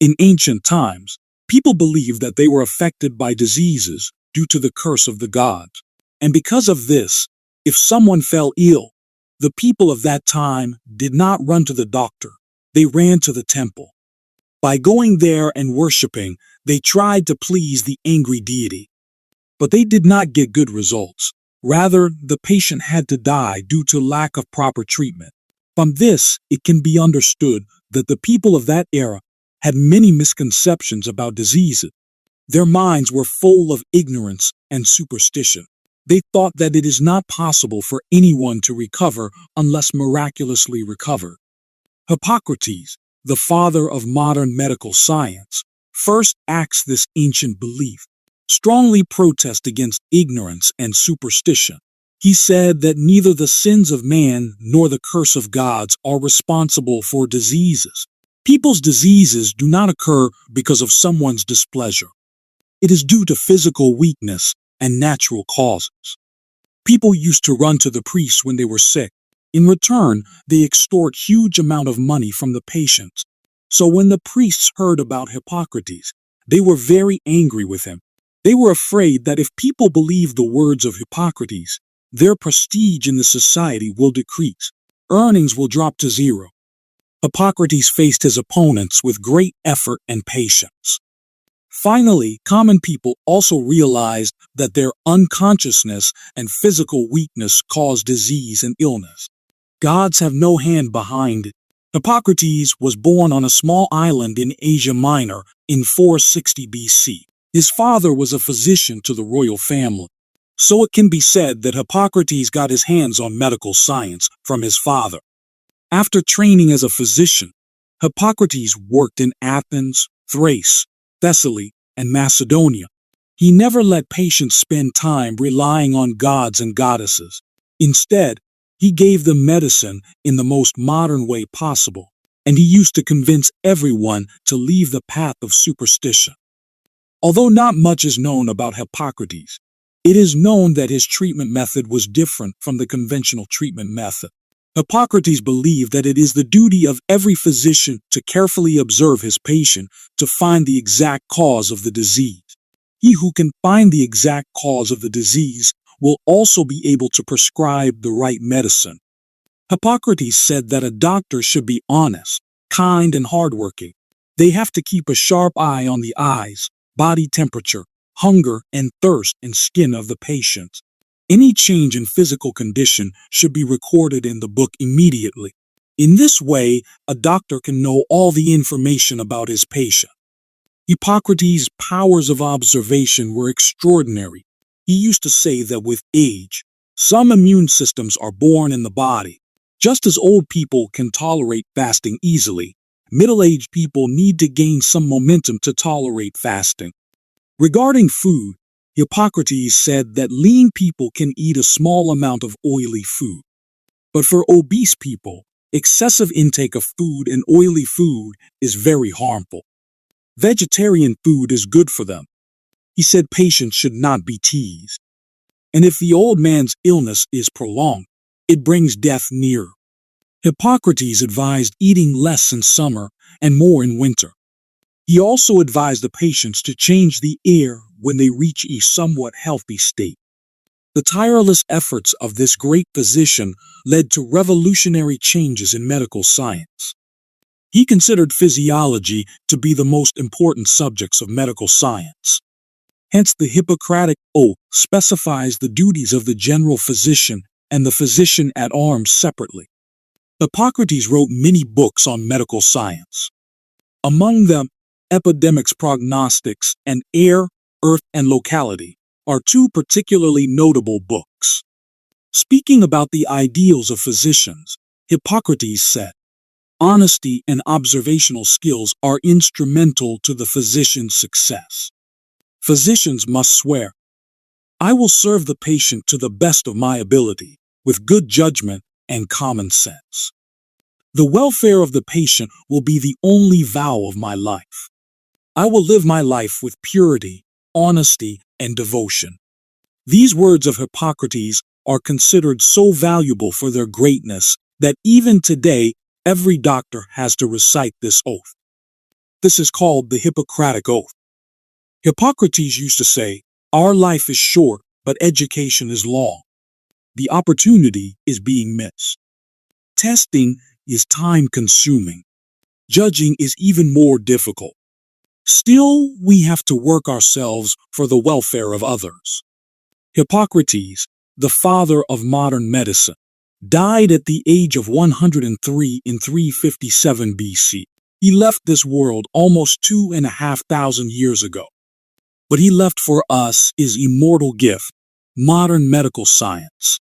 In ancient times, people believed that they were affected by diseases due to the curse of the gods. And because of this, if someone fell ill, the people of that time did not run to the doctor. They ran to the temple. By going there and worshiping, they tried to please the angry deity. But they did not get good results. Rather, the patient had to die due to lack of proper treatment. From this, it can be understood that the people of that era had many misconceptions about diseases. Their minds were full of ignorance and superstition. They thought that it is not possible for anyone to recover unless miraculously recovered. Hippocrates, the father of modern medical science, first axed this ancient belief, strongly protest against ignorance and superstition. He said that neither the sins of man nor the curse of gods are responsible for diseases. People's diseases do not occur because of someone's displeasure. It is due to physical weakness and natural causes. People used to run to the priests when they were sick. In return, they extort huge amount of money from the patients. So when the priests heard about Hippocrates, they were very angry with him. They were afraid that if people believed the words of Hippocrates, their prestige in the society will decrease. Earnings will drop to zero. Hippocrates faced his opponents with great effort and patience. Finally, common people also realized that their unconsciousness and physical weakness cause disease and illness. Gods have no hand behind it. Hippocrates was born on a small island in Asia Minor in 460 BC. His father was a physician to the royal family. So it can be said that Hippocrates got his hands on medical science from his father. After training as a physician, Hippocrates worked in Athens, Thrace, Thessaly, and Macedonia. He never let patients spend time relying on gods and goddesses. Instead, he gave them medicine in the most modern way possible, and he used to convince everyone to leave the path of superstition. Although not much is known about Hippocrates, it is known that his treatment method was different from the conventional treatment method. Hippocrates believed that it is the duty of every physician to carefully observe his patient to find the exact cause of the disease. He who can find the exact cause of the disease will also be able to prescribe the right medicine. Hippocrates said that a doctor should be honest, kind, and hardworking. They have to keep a sharp eye on the eyes, body temperature, hunger, and thirst and skin of the patient. Any change in physical condition should be recorded in the book immediately. In this way, a doctor can know all the information about his patient. Hippocrates' powers of observation were extraordinary. He used to say that with age, some immune systems are born in the body. Just as old people can tolerate fasting easily, middle-aged people need to gain some momentum to tolerate fasting. Regarding food, Hippocrates said that lean people can eat a small amount of oily food. But for obese people, excessive intake of food and oily food is very harmful. Vegetarian food is good for them. He said patients should not be teased. And if the old man's illness is prolonged, it brings death nearer. Hippocrates advised eating less in summer and more in winter. He also advised the patients to change the air when they reach a somewhat healthy state. The tireless efforts of this great physician led to revolutionary changes in medical science. He considered physiology to be the most important subjects of medical science. Hence, the Hippocratic Oath specifies the duties of the general physician and the physician at arms separately. Hippocrates wrote many books on medical science. Among them, Epidemics, Prognostics, and Air, Earth, and Locality are two particularly notable books. Speaking about the ideals of physicians, Hippocrates said, "Honesty and observational skills are instrumental to the physician's success. Physicians must swear, 'I will serve the patient to the best of my ability, with good judgment and common sense. The welfare of the patient will be the only vow of my life. I will live my life with purity, honesty, and devotion.'" These words of Hippocrates are considered so valuable for their greatness that even today, every doctor has to recite this oath. This is called the Hippocratic Oath. Hippocrates used to say, "Our life is short, but education is long." The opportunity is being missed. Testing is time-consuming. Judging is even more difficult. Still, we have to work ourselves for the welfare of others. Hippocrates, the father of modern medicine, died at the age of 103 in 357 BC. He left this world almost 2,500 years ago. But he left for us his immortal gift, modern medical science.